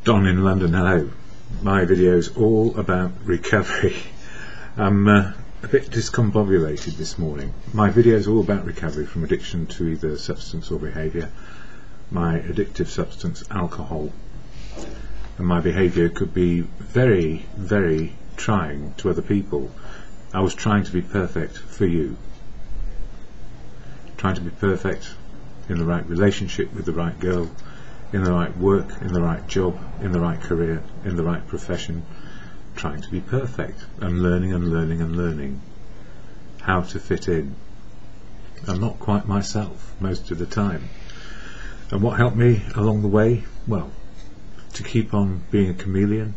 Don in London, hello. My video is all about recovery. I'm a bit discombobulated this morning. My video is all about recovery from addiction to either substance or behaviour. My addictive substance, alcohol. And my behaviour could be very, very trying to other people. I was trying to be perfect for you. Trying to be perfect in the right relationship with the right girl, in the right work, in the right job, in the right career, in the right profession, trying to be perfect and learning how to fit in. I'm not quite myself most of the time. And what helped me along the way? Well, to keep on being a chameleon,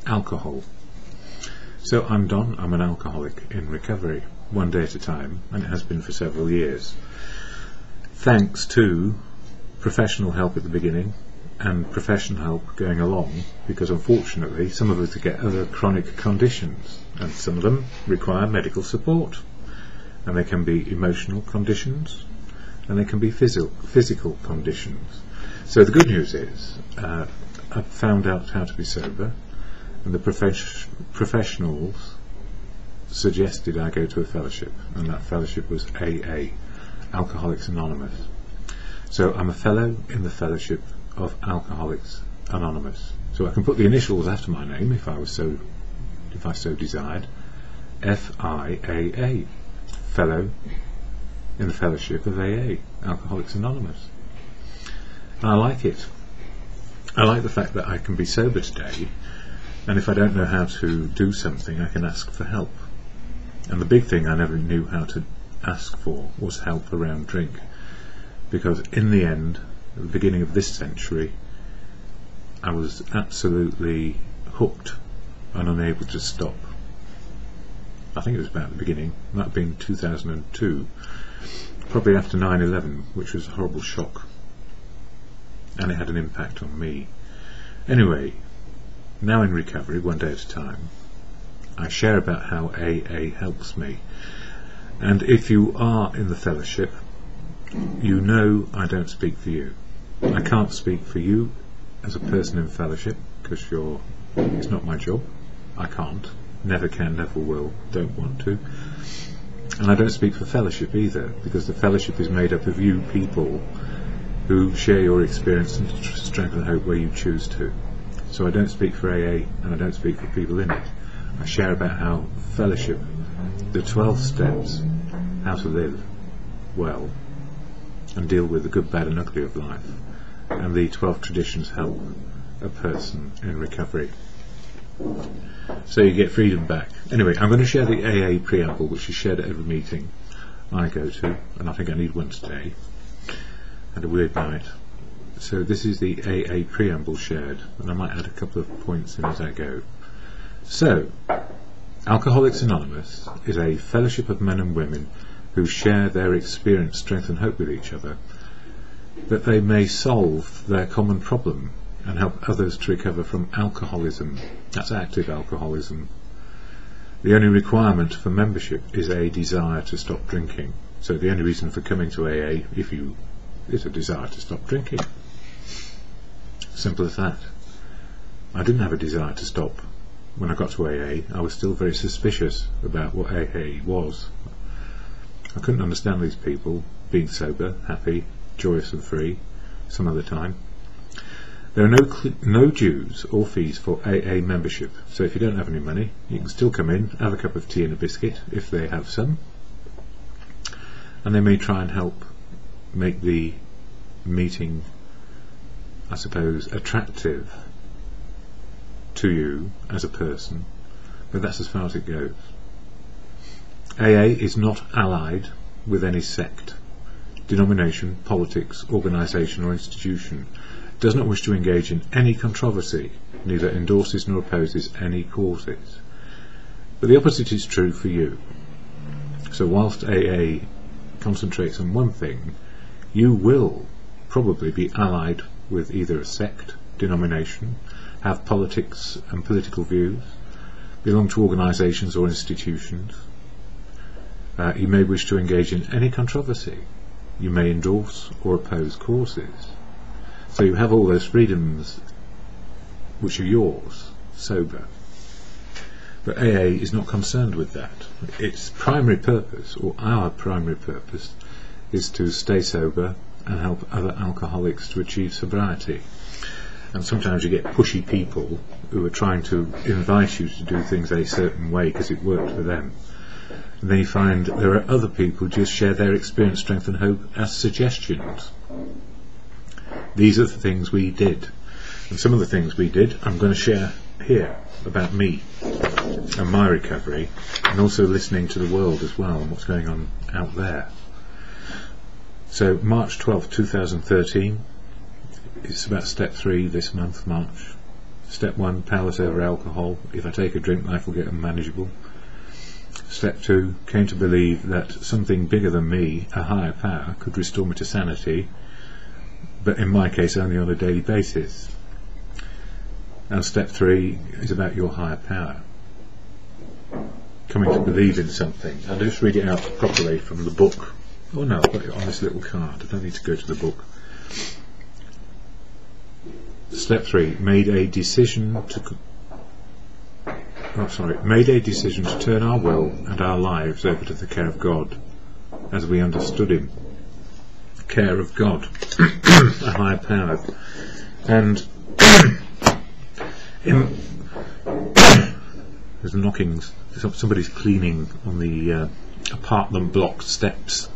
alcohol. So I'm Don, I'm an alcoholic in recovery, one day at a time, and it has been for several years. Thanks to professional help at the beginning and professional help going along, because unfortunately some of us get other chronic conditions and some of them require medical support, and they can be emotional conditions and they can be physical conditions. So the good news is I've found out how to be sober, and the professionals suggested I go to a fellowship, and that fellowship was AA, Alcoholics Anonymous. So I'm a fellow in the Fellowship of Alcoholics Anonymous. So I can put the initials after my name if I so desired. FIAA, fellow in the Fellowship of AA, Alcoholics Anonymous. And I like it. I like the fact that I can be sober today, and if I don't know how to do something, I can ask for help. And the big thing I never knew how to ask for was help around drink, because in the end, at the beginning of this century, I was absolutely hooked and unable to stop. I think it was about the beginning, that being 2002, probably after 9/11, which was a horrible shock, and it had an impact on me. Anyway, now in recovery, one day at a time, I share about how AA helps me. And if you are in the fellowship, you know I don't speak for you. I can't speak for you as a person in fellowship, because it's not my job. I can't, never can, never will, don't want to. And I don't speak for fellowship either, because the fellowship is made up of you people who share your experience and strength and hope where you choose to. So I don't speak for AA, and I don't speak for people in it. I share about how fellowship, the 12 steps, how to live well and deal with the good, bad and ugly of life, and the 12 traditions help a person in recovery. So you get freedom back. Anyway, I'm going to share the AA preamble, which is shared at every meeting I go to, and I think I need one today, and a weird night. So this is the AA preamble shared, and I might add a couple of points in as I go. So, Alcoholics Anonymous is a fellowship of men and women who share their experience, strength and hope with each other, that they may solve their common problem and help others to recover from alcoholism. That's active alcoholism. The only requirement for membership is a desire to stop drinking. So the only reason for coming to AA is a desire to stop drinking. Simple as that. I didn't have a desire to stop. When I got to AA, I was still very suspicious about what AA was. I couldn't understand these people being sober, happy, joyous and free some of the time. There are no dues or fees for AA membership, so if you don't have any money, you can still come in, have a cup of tea and a biscuit if they have some, and they may try and help make the meeting, I suppose, attractive to you as a person, but that's as far as it goes. AA is not allied with any sect, denomination, politics, organisation or institution, does not wish to engage in any controversy, neither endorses nor opposes any causes. But the opposite is true for you. So whilst AA concentrates on one thing, you will probably be allied with either a sect, denomination, have politics and political views, belong to organisations or institutions. You may wish to engage in any controversy. You may endorse or oppose causes. So you have all those freedoms which are yours, sober. But AA is not concerned with that. Its primary purpose, or our primary purpose, is to stay sober and help other alcoholics to achieve sobriety. And sometimes you get pushy people who are trying to invite you to do things a certain way because it worked for them. And then you find there are other people who just share their experience, strength and hope as suggestions. These are the things we did. And some of the things we did I'm going to share here about me and my recovery, and also listening to the world as well and what's going on out there. So March 12th 2013, it's about step 3 this month, March. Step 1, powerless over alcohol. If I take a drink, life will get unmanageable. Step 2, came to believe that something bigger than me, a higher power, could restore me to sanity, but in my case only on a daily basis. And step 3 is about your higher power. Coming to believe in something. I'll just read it out properly from the book. Oh no, I've got it on this little card. I don't need to go to the book. Step 3, made a decision to turn our will and our lives over to the care of God, as we understood Him. Care of God, a higher power. And there's knockings. Somebody's cleaning on the apartment block steps.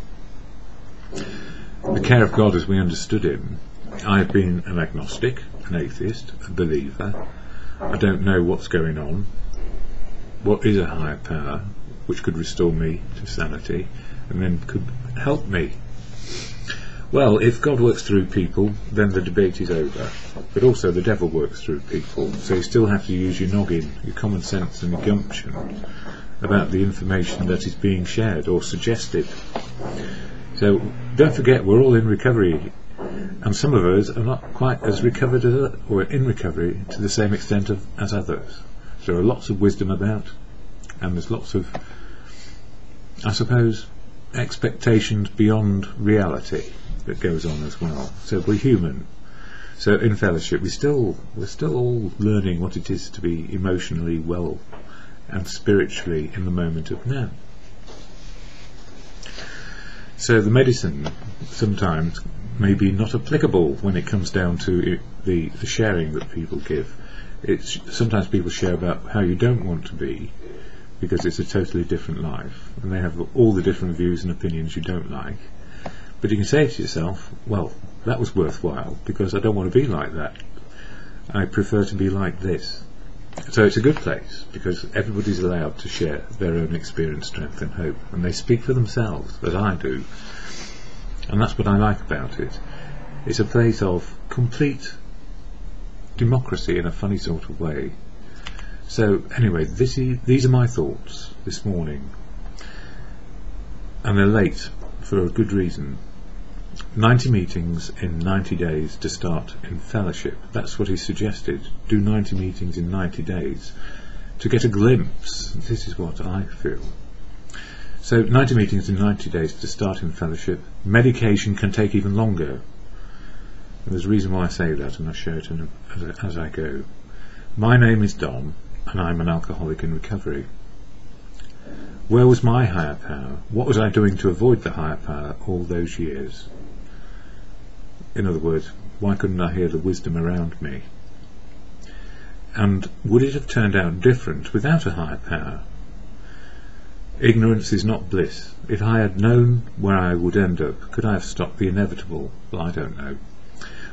The care of God as we understood Him. I've been an agnostic, an atheist, a believer. I don't know what's going on. What is a higher power which could restore me to sanity and then could help me? Well, if God works through people, then the debate is over. But also the devil works through people, so you still have to use your noggin, your common sense and your gumption about the information that is being shared or suggested. So don't forget, we're all in recovery, and some of us are not quite as recovered as or in recovery to the same extent as others. There are lots of wisdom about, and there's lots of, I suppose, expectations beyond reality that goes on as well. So we're human. So in fellowship we're still all learning what it is to be emotionally well and spiritually in the moment of now. So the medicine sometimes may be not applicable when it comes down to the sharing that people give. Sometimes people share about how you don't want to be, because it's a totally different life, and they have all the different views and opinions you don't like. But you can say to yourself, well, that was worthwhile, because I don't want to be like that. I prefer to be like this. So it's a good place, because everybody's allowed to share their own experience, strength and hope, and they speak for themselves, as I do. And that's what I like about it. It's a place of complete democracy in a funny sort of way. So anyway, these are my thoughts this morning, and they're late for a good reason. 90 meetings in 90 days to start in fellowship. That's what he suggested. Do 90 meetings in 90 days to get a glimpse. This is what I feel. So 90 meetings in 90 days to start in fellowship. Medication can take even longer. And there's a reason why I say that, and I'll share it as I go. My name is Don, and I'm an alcoholic in recovery. Where was my higher power? What was I doing to avoid the higher power all those years? In other words, why couldn't I hear the wisdom around me? And would it have turned out different without a higher power? Ignorance is not bliss. If I had known where I would end up, could I have stopped the inevitable? Well, I don't know.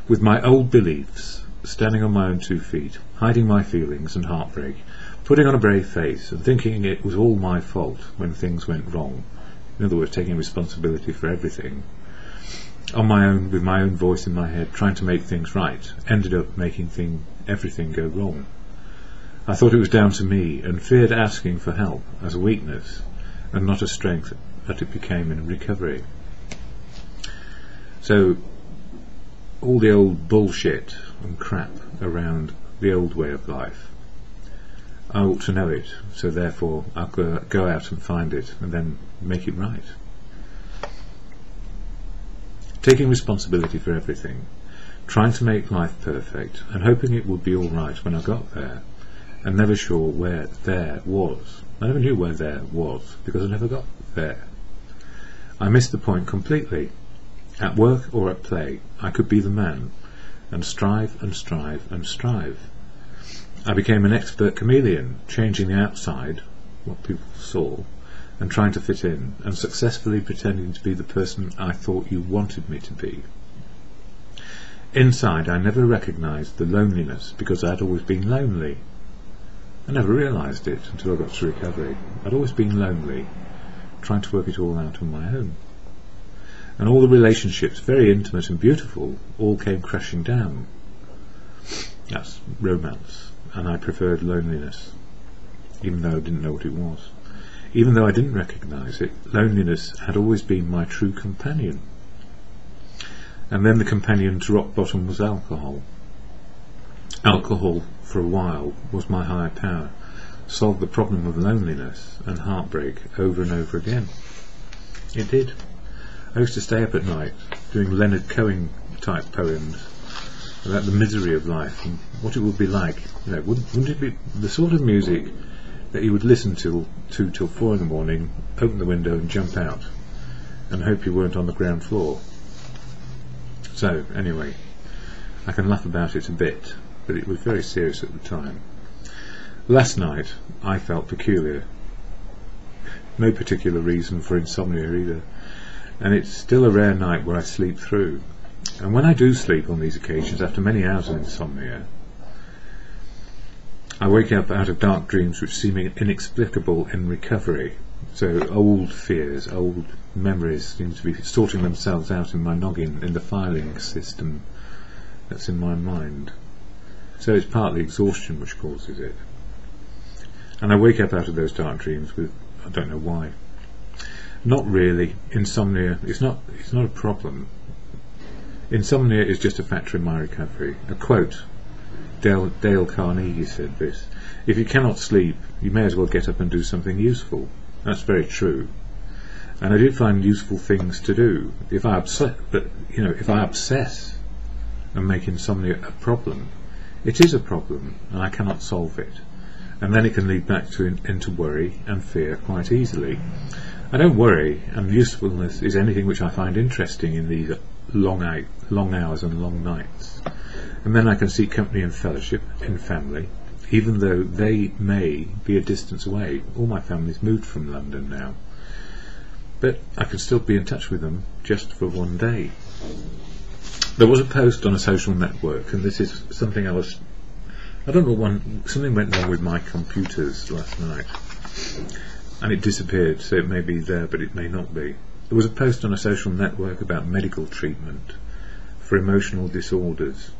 With my old beliefs, standing on my own 2 feet, hiding my feelings and heartbreak, putting on a brave face and thinking it was all my fault when things went wrong, in other words, taking responsibility for everything, on my own, with my own voice in my head, trying to make things right, ended up making everything go wrong. I thought it was down to me, and feared asking for help as a weakness and not a strength that it became in recovery. So all the old bullshit and crap around the old way of life, I ought to know it, so therefore I'll go out and find it and then make it right. Taking responsibility for everything, trying to make life perfect and hoping it would be all right when I got there, and never sure where there was. I never knew where there was because I never got there. I missed the point completely. At work or at play, I could be the man, and strive and strive and strive. I became an expert chameleon, changing the outside, what people saw, and trying to fit in, and successfully pretending to be the person I thought you wanted me to be. Inside, I never recognised the loneliness because I'd always been lonely. I never realised it until I got to recovery. I'd always been lonely, trying to work it all out on my own. And all the relationships, very intimate and beautiful, all came crashing down. That's romance, and I preferred loneliness, even though I didn't know what it was. Even though I didn't recognise it, loneliness had always been my true companion. And then the companion to rock bottom was alcohol. Alcohol, for a while, was my higher power, solved the problem of loneliness and heartbreak over and over again. It did. I used to stay up at night doing Leonard Cohen type poems about the misery of life and what it would be like. You know, wouldn't it be the sort of music that you would listen to till 4 in the morning, open the window and jump out and hope you weren't on the ground floor? So anyway, I can laugh about it a bit, but it was very serious at the time. Last night I felt peculiar. No particular reason for insomnia either, and it's still a rare night where I sleep through. And when I do sleep on these occasions, after many hours of insomnia, I wake up out of dark dreams which seem inexplicable in recovery. So old fears, old memories seem to be sorting themselves out in my noggin, in the filing system that's in my mind. So it's partly exhaustion which causes it. And I wake up out of those dark dreams with, I don't know why. Not really. Insomnia, it's not a problem. Insomnia is just a factor in my recovery. A quote, Dale Carnegie said this: "If you cannot sleep, you may as well get up and do something useful." That's very true. And I did find useful things to do. If I obsess and make insomnia a problem, it is a problem, and I cannot solve it. And then it can lead back into worry and fear quite easily. I don't worry, and usefulness is anything which I find interesting in these long hours and long nights. And then I can seek company and fellowship in family, even though they may be a distance away. All my family's moved from London now, but I can still be in touch with them just for one day. There was a post on a social network, and this is something something went wrong with my computers last night, and it disappeared, so it may be there, but it may not be. There was a post on a social network about medical treatment for emotional disorders,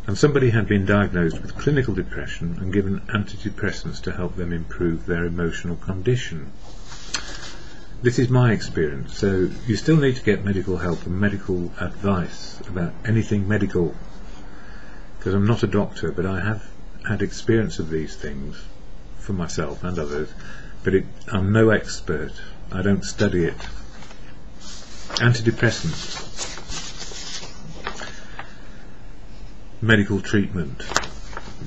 and somebody had been diagnosed with clinical depression and given antidepressants to help them improve their emotional condition. This is my experience, so you still need to get medical help and medical advice about anything medical, because I'm not a doctor, but I have had experience of these things for myself and others, but I'm no expert. I don't study it. Antidepressants, medical treatment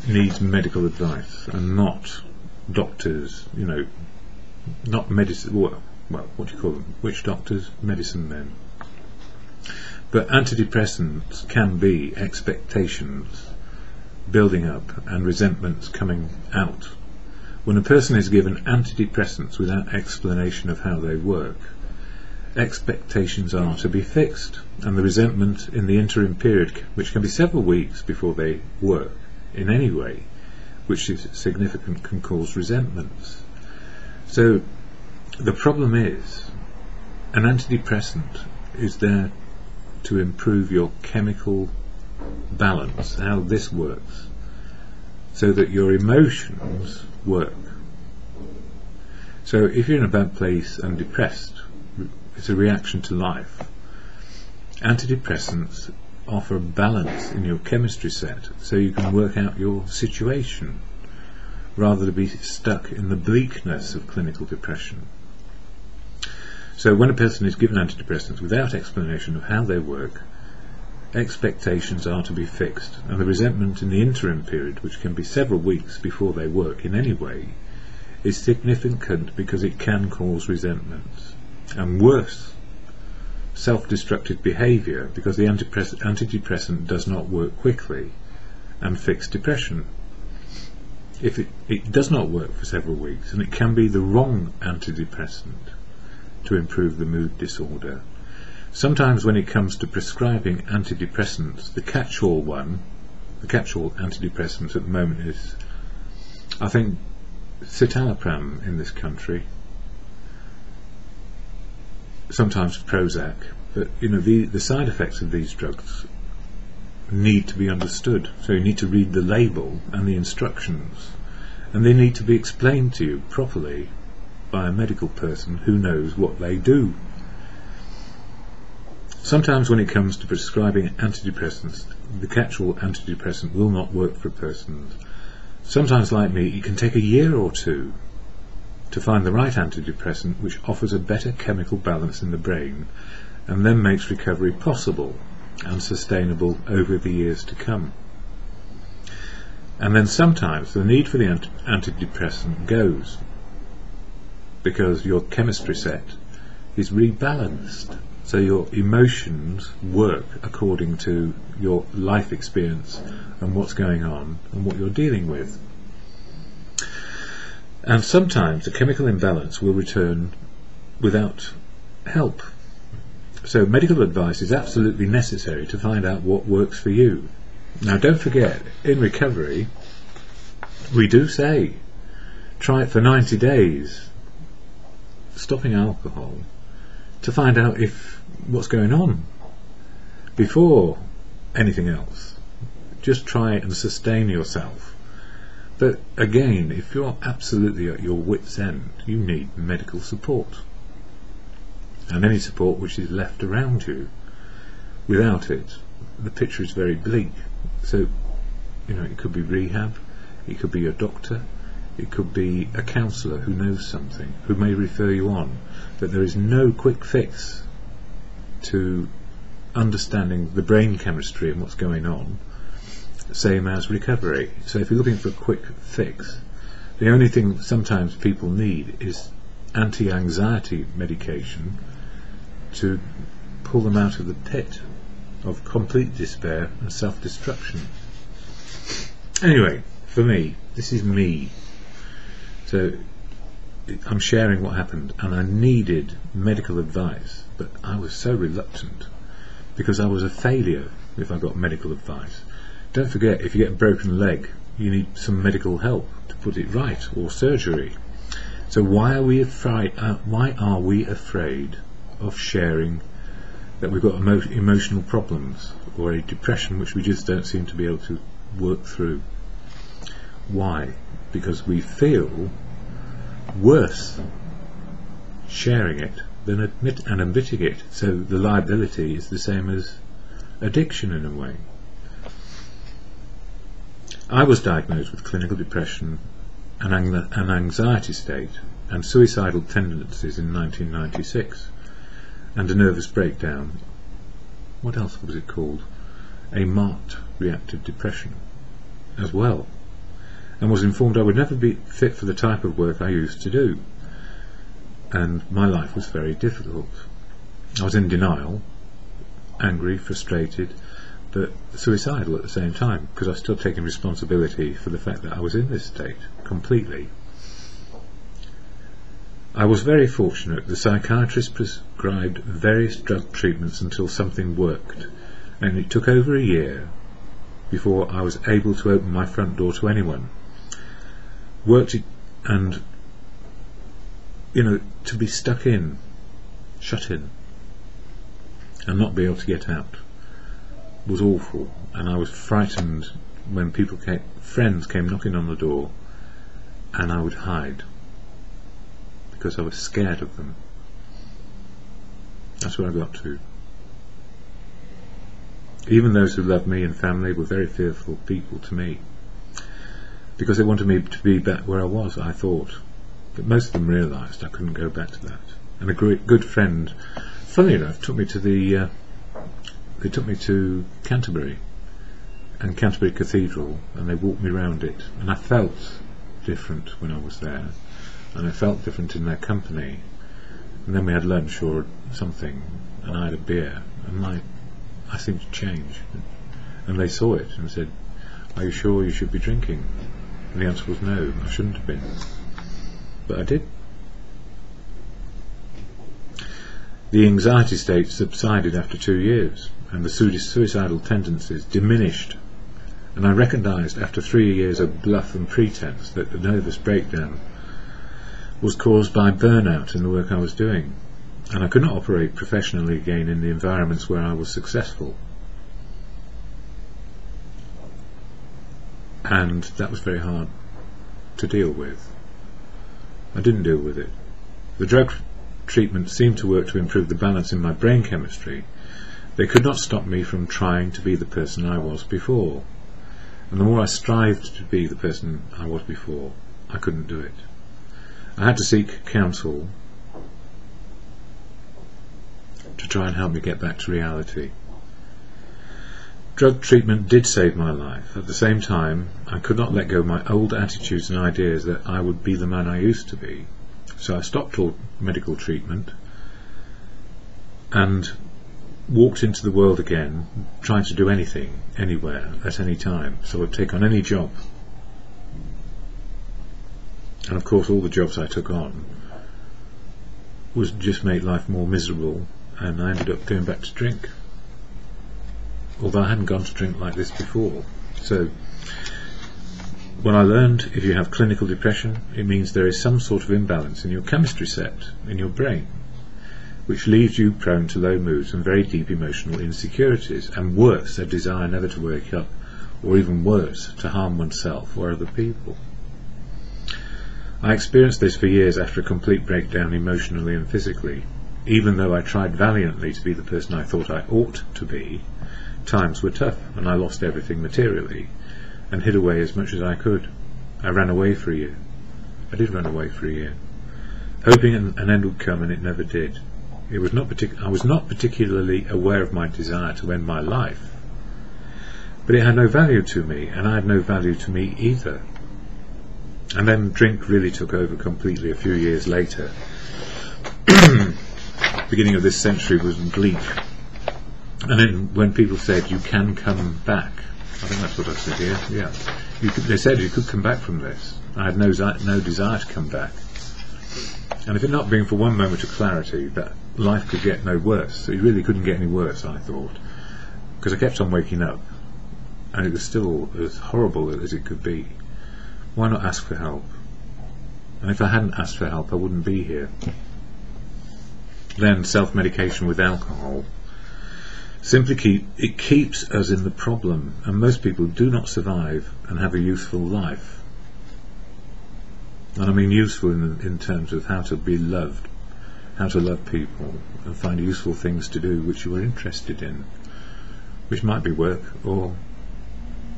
needs medical advice and not doctors, not medicine. Well, what do you call them? Witch doctors? Medicine men. But antidepressants can be expectations building up and resentments coming out. When a person is given antidepressants without explanation of how they work, expectations are to be fixed, and the resentment in the interim period, which can be several weeks before they work in any way, which is significant, can cause resentments. So the problem is, an antidepressant is there to improve your chemical balance, how this works, so that your emotions work. So if you're in a bad place and depressed, it's a reaction to life. Antidepressants offer balance in your chemistry set, so you can work out your situation, rather than be stuck in the bleakness of clinical depression. So when a person is given antidepressants without explanation of how they work, expectations are to be fixed, and the resentment in the interim period, which can be several weeks before they work in any way, is significant because it can cause resentment, and worse, self-destructive behaviour, because the antidepressant does not work quickly and fix depression. If it does not work for several weeks, and it can be the wrong antidepressant to improve the mood disorder. Sometimes when it comes to prescribing antidepressants, the catch-all antidepressant at the moment is, I think, citalopram in this country, sometimes Prozac, but the side effects of these drugs need to be understood, so you need to read the label and the instructions, and they need to be explained to you properly by a medical person who knows what they do. Sometimes when it comes to prescribing antidepressants, the catch-all antidepressant will not work for a person. Sometimes, like me, it can take a year or two to find the right antidepressant which offers a better chemical balance in the brain and then makes recovery possible and sustainable over the years to come. And then sometimes the need for the antidepressant goes because your chemistry set is rebalanced, so your emotions work according to your life experience and what's going on and what you're dealing with. And sometimes the chemical imbalance will return without help. So medical advice is absolutely necessary to find out what works for you. Now don't forget, in recovery we do say try it for 90 days, stopping alcohol, to find out if what's going on before anything else. Just try it and sustain yourself. But again, if you're absolutely at your wit's end, you need medical support, and any support which is left around you. Without it, the picture is very bleak. So, it could be rehab, it could be your doctor, it could be a counsellor who knows something, who may refer you on. But there is no quick fix to understanding the brain chemistry and what's going on, same as recovery. So if you're looking for a quick fix, the only thing sometimes people need is anti-anxiety medication to pull them out of the pit of complete despair and self-destruction. Anyway, for me, this is me. So I'm sharing what happened, and I needed medical advice, but I was so reluctant because I was a failure if I got medical advice. Don't forget, if you get a broken leg, you need some medical help to put it right, or surgery. So why are we afraid of sharing that we've got emotional problems or a depression which we just don't seem to be able to work through? Why? Because we feel worse sharing it than admitting it. So the liability is the same as addiction in a way. I was diagnosed with clinical depression, an anxiety state, and suicidal tendencies in 1996, and a nervous breakdown. What else was it called? A marked reactive depression as well, and was informed I would never be fit for the type of work I used to do, and my life was very difficult. I was in denial, angry, frustrated, but suicidal at the same time, because I was still taking responsibility for the fact that I was in this state completely. I was very fortunate. The psychiatrist prescribed various drug treatments until something worked, and it took over a year before I was able to open my front door to anyone. And to be stuck in, shut in, and not be able to get out was awful. And I was frightened when friends came knocking on the door, and I would hide because I was scared of them. That's where I got to. Even those who loved me and family were very fearful people to me, because they wanted me to be back where I was, I thought. But most of them realised I couldn't go back to that. And a good friend, funnily enough, took me to the they took me to Canterbury and Canterbury Cathedral, and they walked me around it, and I felt different when I was there, and I felt different in their company. And then we had lunch or something, and I had a beer, and I seemed to change. And they saw it and said, "Are you sure you should be drinking?" And the answer was no, I shouldn't have been. But I did. The anxiety state subsided after 2 years, and the suicidal tendencies diminished. And I recognised after 3 years of bluff and pretense that the nervous breakdown was caused by burnout in the work I was doing, and I could not operate professionally again in the environments where I was successful. And that was very hard to deal with. I didn't deal with it. The drug treatment seemed to work to improve the balance in my brain chemistry. They could not stop me from trying to be the person I was before. And the more I strived to be the person I was before, I couldn't do it. I had to seek counsel to try and help me get back to reality. Drug treatment did save my life. At the same time, I could not let go of my old attitudes and ideas that I would be the man I used to be. So I stopped all medical treatment and walked into the world again, trying to do anything, anywhere, at any time. So I'd take on any job. And of course all the jobs I took on was just made life more miserable, and I ended up going back to drink. Although I hadn't gone to drink like this before. So when I learned if you have clinical depression, it means there is some sort of imbalance in your chemistry set, in your brain, which leaves you prone to low moods and very deep emotional insecurities, and worse, a desire never to wake up, or even worse, to harm oneself or other people. I experienced this for years after a complete breakdown emotionally and physically. Even though I tried valiantly to be the person I thought I ought to be, times were tough, and I lost everything materially, and hid away as much as I could. I ran away for a year. I did run away for a year, hoping an end would come, and it never did. I was not particularly aware of my desire to end my life, but it had no value to me, and I had no value to me either. And then drink really took over completely a few years later. Beginning of this century was bleak. And then when people said, "You can come back," I think that's what I said here, yeah. They said you could come back from this. I had no desire to come back. And if it not been for one moment of clarity that life could get no worse, it really couldn't get any worse, I thought, because I kept on waking up, and it was still as horrible as it could be. Why not ask for help? And if I hadn't asked for help, I wouldn't be here. Then self-medication with alcohol it keeps us in the problem, and most people do not survive and have a useful life. And I mean useful in terms of how to be loved, how to love people, and find useful things to do which you are interested in, which might be work or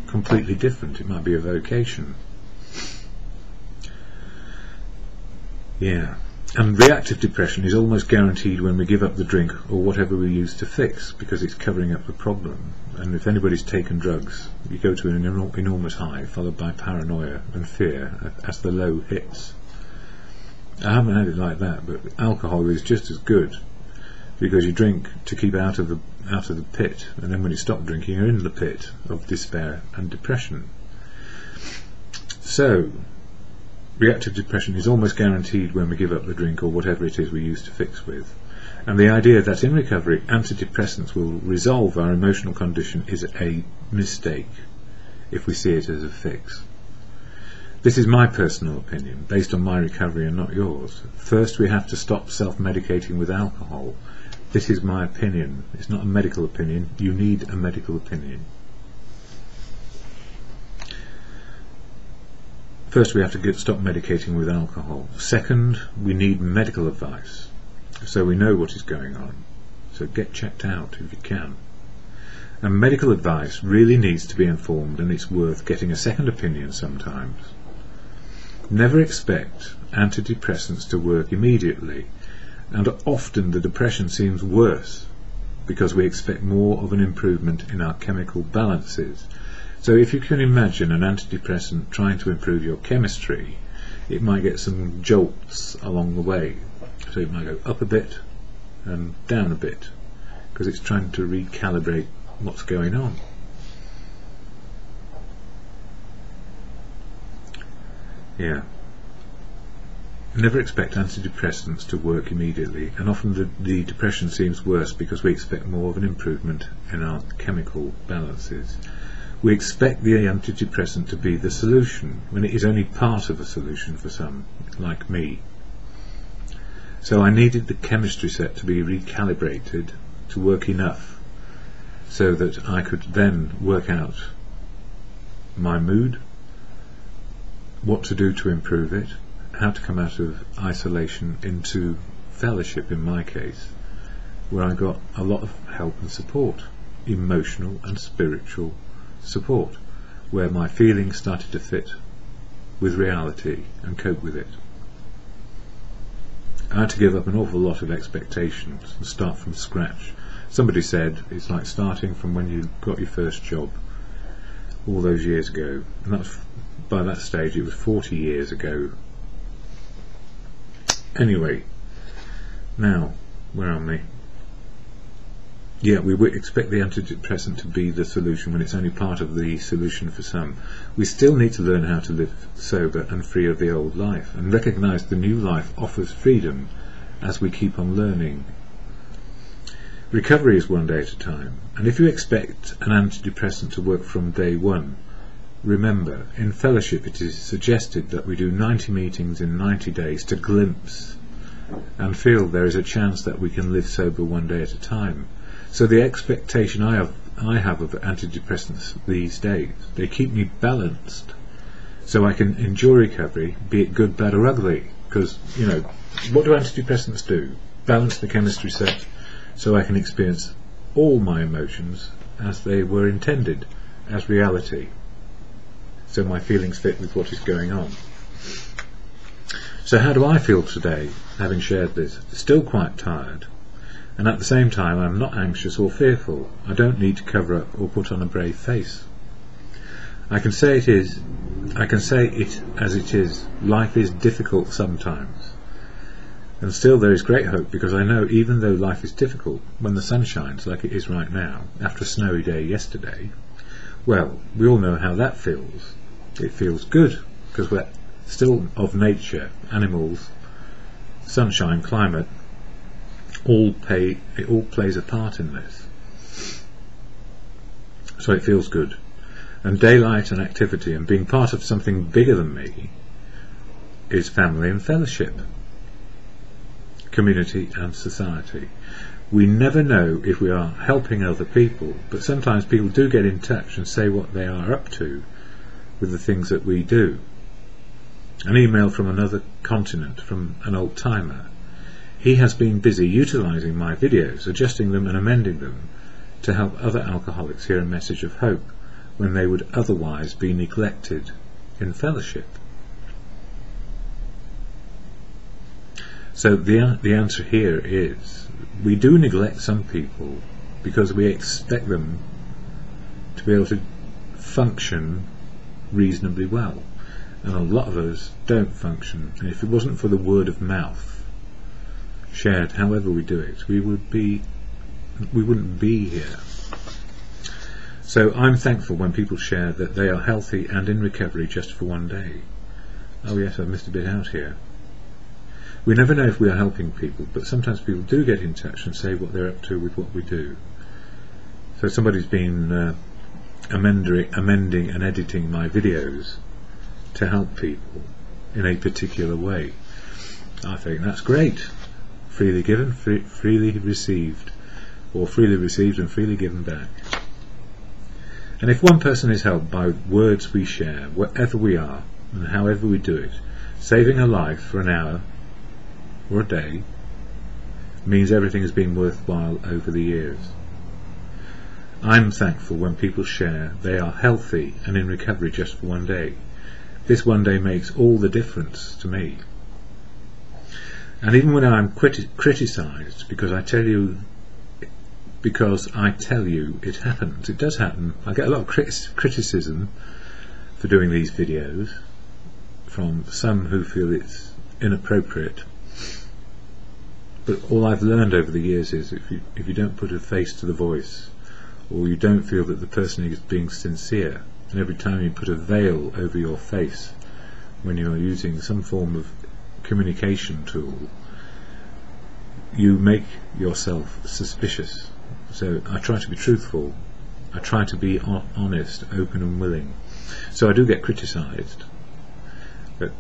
completely different. It might be a vocation. Yeah. And reactive depression is almost guaranteed when we give up the drink or whatever we use to fix, because it's covering up the problem. And if anybody's taken drugs, you go to an enormous high, followed by paranoia and fear as the low hits. I haven't had it like that, but alcohol is just as good, because you drink to keep out of the pit, and then when you stop drinking, you're in the pit of despair and depression. So reactive depression is almost guaranteed when we give up the drink or whatever it is we use to fix with. And the idea that in recovery antidepressants will resolve our emotional condition is a mistake if we see it as a fix. This is my personal opinion, based on my recovery and not yours. First, we have to stop self-medicating with alcohol. This is my opinion. It's not a medical opinion. You need a medical opinion. First, we have to stop medicating with alcohol. Second, we need medical advice, so we know what is going on. So get checked out if you can. And medical advice really needs to be informed, and it's worth getting a second opinion sometimes. Never expect antidepressants to work immediately, and often the depression seems worse because we expect more of an improvement in our chemical balances. So if you can imagine an antidepressant trying to improve your chemistry, it might get some jolts along the way. So it might go up a bit and down a bit, because it's trying to recalibrate what's going on. Yeah. Never expect antidepressants to work immediately, and often the depression seems worse because we expect more of an improvement in our chemical balances. We expect the antidepressant to be the solution when it is only part of a solution for some, like me. So I needed the chemistry set to be recalibrated to work enough so that I could then work out my mood, what to do to improve it, how to come out of isolation into fellowship, in my case, where I got a lot of help and support, emotional and spiritual support, where my feelings started to fit with reality and cope with it. I had to give up an awful lot of expectations and start from scratch. Somebody said it's like starting from when you got your first job all those years ago, and that was, by that stage it was 40 years ago. Anyway, now, where am I? Yeah, we would expect the antidepressant to be the solution when it's only part of the solution for some. We still need to learn how to live sober and free of the old life, and recognise the new life offers freedom as we keep on learning. Recovery is one day at a time, and if you expect an antidepressant to work from day one, remember, in fellowship it is suggested that we do 90 meetings in 90 days to glimpse and feel there is a chance that we can live sober one day at a time. So the expectation I have of antidepressants these days, they keep me balanced so I can enjoy recovery, be it good, bad or ugly. Because, you know, what do antidepressants do? Balance the chemistry set so I can experience all my emotions as they were intended, as reality. So my feelings fit with what is going on. So how do I feel today, having shared this? Still quite tired. And at the same time, I'm not anxious or fearful. I don't need to cover up or put on a brave face. I can say it as it is. Life is difficult sometimes. And still there is great hope, because I know even though life is difficult, when the sun shines like it is right now, after a snowy day yesterday, well, we all know how that feels. It feels good, because we're still of nature, animals, sunshine, climate, it all plays a part in this. So it feels good. And daylight and activity and being part of something bigger than me is family and fellowship, community and society. We never know if we are helping other people, but sometimes people do get in touch and say what they are up to with the things that we do. An email from another continent, from an old timer. He has been busy utilising my videos, adjusting them and amending them to help other alcoholics hear a message of hope when they would otherwise be neglected in fellowship. So the answer here is, we do neglect some people because we expect them to be able to function reasonably well, and a lot of us don't function. And if it wasn't for the word of mouth shared however we do it, we wouldn't be here. So I'm thankful when people share that they are healthy and in recovery just for one day. Oh yes, I've missed a bit out here. We never know if we are helping people, but sometimes people do get in touch and say what they're up to with what we do. So somebody's been amending and editing my videos to help people in a particular way. I think that's great. Freely given, freely received, or freely received and freely given back. And if one person is helped by words we share, wherever we are and however we do it, saving a life for an hour or a day means everything has been worthwhile over the years. I'm thankful when people share they are healthy and in recovery just for one day. This one day makes all the difference to me. And even when I'm criticised because I tell you because I tell you it happens. It does happen. I get a lot of criticism for doing these videos from some who feel it's inappropriate, but all I've learned over the years is if you don't put a face to the voice, or you don't feel that the person is being sincere, and every time you put a veil over your face when you're using some form of communication tool, you make yourself suspicious. So I try to be truthful, I try to be honest, open and willing. So I do get criticised, but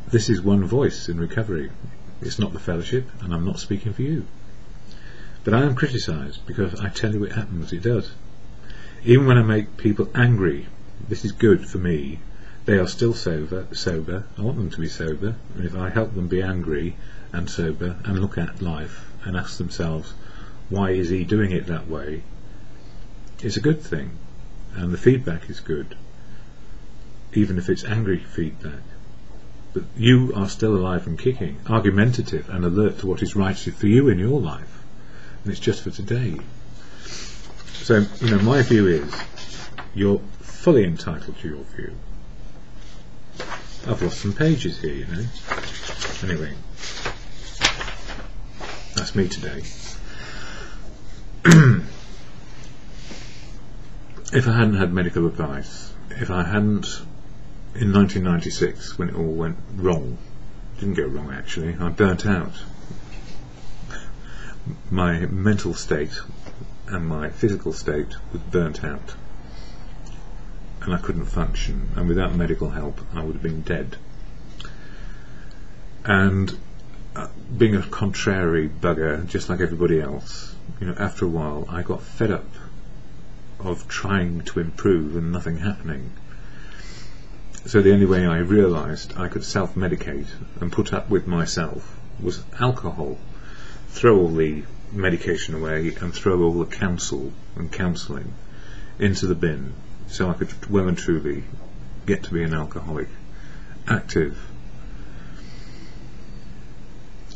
this is one voice in recovery. It's not the fellowship, and I'm not speaking for you. But I am criticised because I tell you it happens, it does. Even when I make people angry, this is good for me. They are still sober. I want them to be sober, and if I help them be angry and sober and look at life and ask themselves, why is he doing it that way? It's a good thing, and the feedback is good, even if it's angry feedback. But you are still alive and kicking, argumentative and alert to what is right for you in your life, and it's just for today. So, my view is you're fully entitled to your view. I've lost some pages here, Anyway, that's me today. If I hadn't had medical advice, if I hadn't, in 1996, when it all went wrong, didn't go wrong actually, I burnt out. My mental state and my physical state was burnt out, and I couldn't function, and without medical help I would have been dead. And being a contrary bugger, just like everybody else, after a while I got fed up of trying to improve and nothing happening. So the only way I realised I could self-medicate and put up with myself was alcohol. Throw all the medication away and throw all the counsel and counselling into the bin, so I could well and truly get to be an alcoholic, active.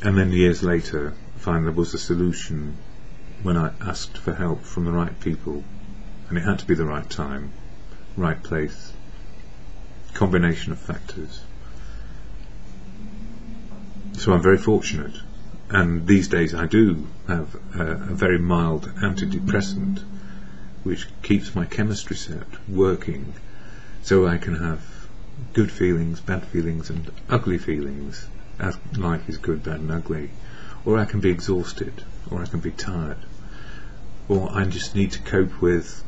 And then years later find there was a solution when I asked for help from the right people, and it had to be the right time, right place, combination of factors. So I'm very fortunate, and these days I do have a very mild antidepressant which keeps my chemistry set working, so I can have good feelings, bad feelings and ugly feelings, as life is good, bad and ugly. Or I can be exhausted, or I can be tired, or I just need to cope with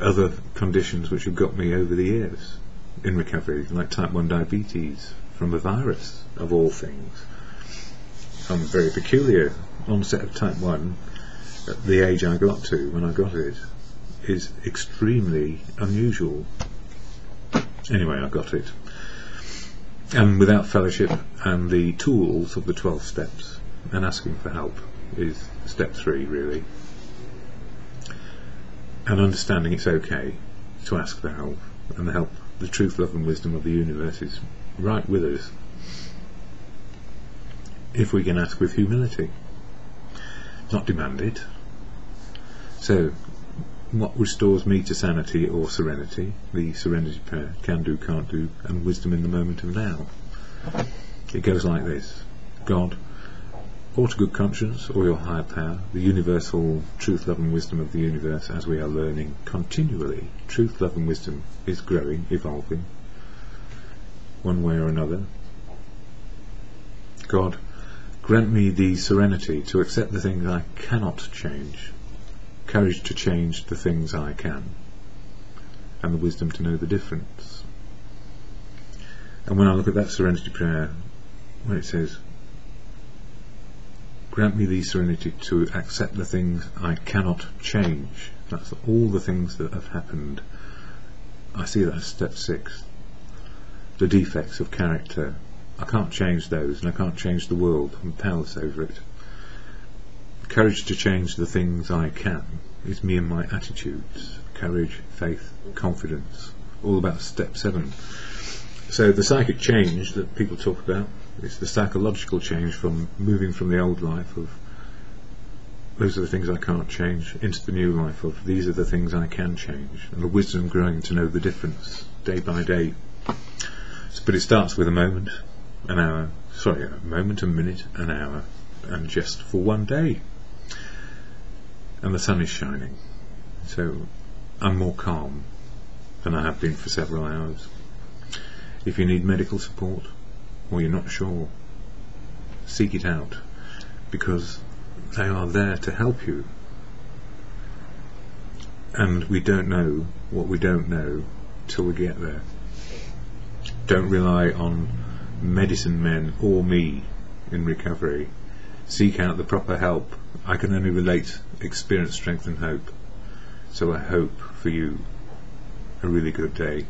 other conditions which have got me over the years in recovery, like type 1 diabetes from a virus of all things. I'm very peculiar. Onset of type 1 at the age I got to when I got it is extremely unusual. Anyway, I got it, and without fellowship and the tools of the 12 steps and asking for help is step 3 really, and understanding it's okay to ask for help, and the truth, love and wisdom of the universe is right with us if we can ask with humility, not demand it. So what restores me to sanity or serenity? The serenity prayer, can do, can't do, and wisdom in the moment of now. It goes like this: God, or to good conscience, or your higher power, the universal truth, love and wisdom of the universe, as we are learning continually. Truth, love and wisdom is growing, evolving, one way or another. God, grant me the serenity to accept the things I cannot change, courage to change the things I can, and the wisdom to know the difference. And when I look at that serenity prayer, when it says, grant me the serenity to accept the things I cannot change, that's all the things that have happened. I see that as step 6. The defects of character, I can't change those, and I can't change the world. I'm powerless over it. Courage to change the things I can is me and my attitudes. Courage, faith, confidence, all about step 7. So the psychic change that people talk about is the psychological change from moving from the old life of those are the things I can't change, into the new life of these are the things I can change, and the wisdom growing to know the difference day by day. But it starts with a moment, an hour, a moment, a minute, an hour, and just for one day. And the sun is shining, so I'm more calm than I have been for several hours. If you need medical support, or you're not sure, seek it out, because they are there to help you. And we don't know what we don't know till we get there. Don't rely on medicine men or me in recovery. Seek out the proper help. I can only relate experience, strength and hope. So I hope for you a really good day.